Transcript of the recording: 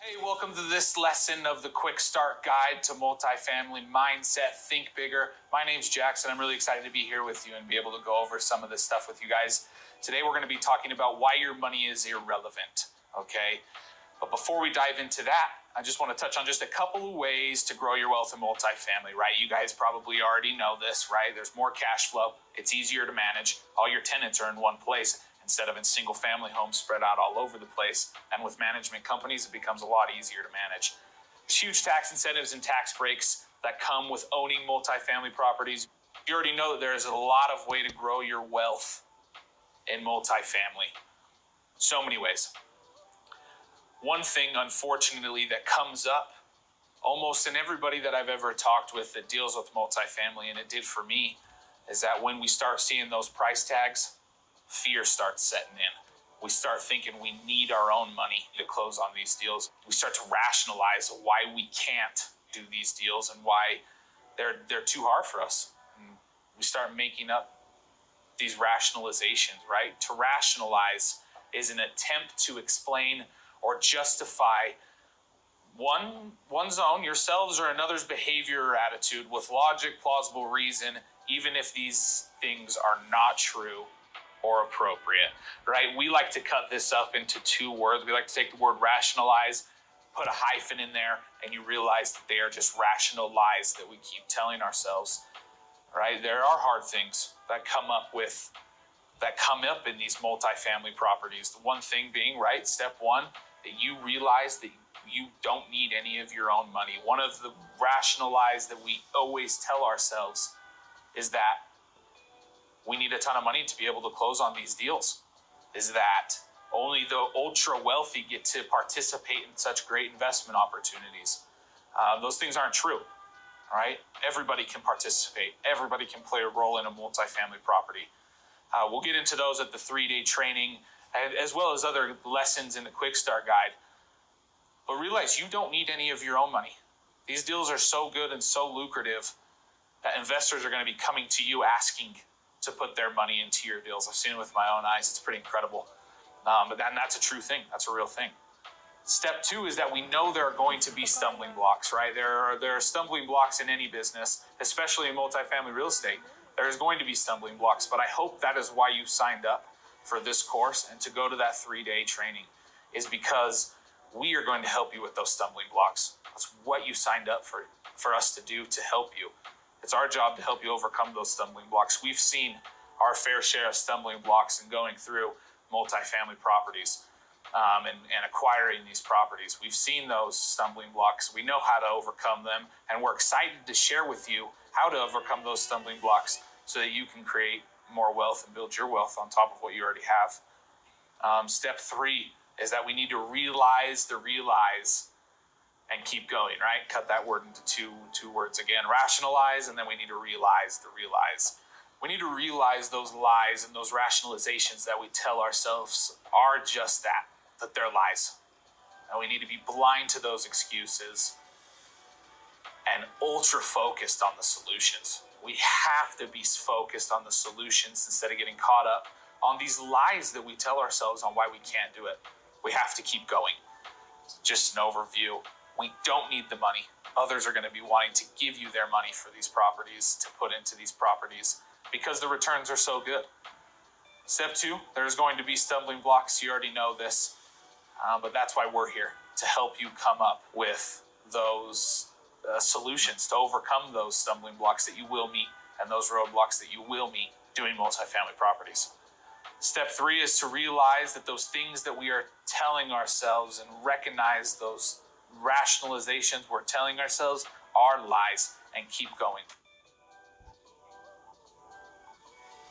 Hey, welcome to this lesson of the Quick Start Guide to Multifamily Mindset, Think Bigger. My name's Jackson. I'm really excited to be here with you and be able to go over some of this stuff with you guys. Today we're going to be talking about why your money is irrelevant, okay? But before we dive into that, I just want to touch on just a couple of ways to grow your wealth in multifamily, right? You guys probably already know this, right? There's more cash flow. It's easier to manage. All your tenants are in one place instead of in single family homes spread out all over the place. And with management companies, it becomes a lot easier to manage. There's huge tax incentives and tax breaks that come with owning multifamily properties. You already know that there's a lot of way to grow your wealth in multifamily. So many ways. One thing, unfortunately, that comes up almost in everybody that I've ever talked with that deals with multifamily, and it did for me, is that when we start seeing those price tags, fear starts setting in. We start thinking we need our own money to close on these deals. We start to rationalize why we can't do these deals and why they're too hard for us. And we start making up these rationalizations, right? To rationalize is an attempt to explain or justify one's own, yourselves, or another's behavior or attitude with logic, plausible reason, even if these things are not true or appropriate, right? We like to cut this up into two words. We like to take the word rationalize, put a hyphen in there, and you realize that they are just rational lies that we keep telling ourselves, right? There are hard things that come up in these multifamily properties. The one thing being, right, step one, that you realize that you don't need any of your own money. One of the rational lies that we always tell ourselves is that we need a ton of money to be able to close on these deals. Is that only the ultra wealthy get to participate in such great investment opportunities. Those things aren't true, all right? Everybody can participate. Everybody can play a role in a multifamily property. We'll get into those at the 3-day training, as well as other lessons in the Quick Start Guide. But realize you don't need any of your own money. These deals are so good and so lucrative that investors are going to be coming to you asking to put their money into your deals. I've seen it with my own eyes. It's pretty incredible. But that's a true thing. That's a real thing. Step two is that we know there are going to be stumbling blocks, right? There are stumbling blocks in any business, especially in multifamily real estate. There's going to be stumbling blocks, but I hope that is why you signed up for this course and to go to that 3-day training, is because we are going to help you with those stumbling blocks. That's what you signed up for us to do, to help you. It's our job to help you overcome those stumbling blocks. We've seen our fair share of stumbling blocks in going through multifamily properties and acquiring these properties. We've seen those stumbling blocks. We know how to overcome them, and we're excited to share with you how to overcome those stumbling blocks so that you can create more wealth and build your wealth on top of what you already have. Step three is that we need to realize the realize and keep going, right? Cut that word into two words again. Rationalize, and then we need to realize the realize. We need to realize those lies and those rationalizations that we tell ourselves are just that they're lies. And we need to be blind to those excuses and ultra focused on the solutions. We have to be focused on the solutions instead of getting caught up on these lies that we tell ourselves on why we can't do it. We have to keep going. Just an overview. We don't need the money. Others are going to be wanting to give you their money for these properties, to put into these properties, because the returns are so good. Step two, there's going to be stumbling blocks. You already know this, but that's why we're here, to help you come up with those solutions, to overcome those stumbling blocks that you will meet and those roadblocks that you will meet doing multifamily properties. Step three is to realize that those things that we are telling ourselves and recognize those rationalizations we're telling ourselves are lies, and keep going.